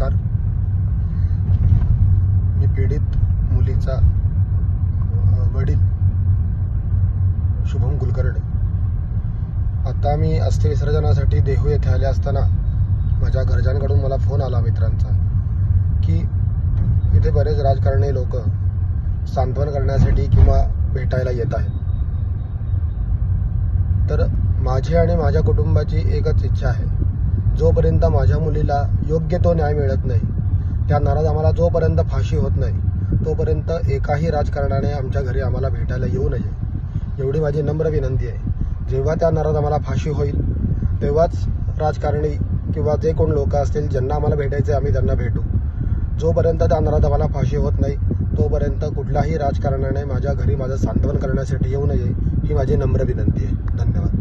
नमस्कार. मी पीडित मुलीचा वडील शुभम कुलकर्णी. आता मी अस्थि विसर्जनासाठी देहू येथे आले असताना माझ्या घरच्यांकडून मला फोन आला मित्रांचा की इथे बरेच राजकारणी लोक सांत्वन करण्यासाठी किंवा भेटायला येत आहेत. तर माझी आणि माझ्या कुटुंबाची एकच इच्छा आहे, जोपर्यंत माझ्या मुलीला योग्य तो न्याय मिळत नाही, त्या नराधमाला जोपर्यंत फाशी होत नाही तोपर्यंत एकाही राजकारणाने आमच्या घरी आम्हाला भेटायला येऊ नये एवढी माझी नम्र विनंती आहे. जेव्हा त्या नराधमाला फाशी होईल तेव्हाच राजकारणी किंवा जे कोण लोक असतील ज्यांना आम्हाला भेटायचे आम्ही त्यांना भेटू. जोपर्यंत त्या नराधमाला फाशी होत नाही तोपर्यंत कुठल्याही राजकारणाने माझ्या घरी माझं सांत्वन करण्यासाठी येऊ नये ही माझी नम्र विनंती आहे. धन्यवाद.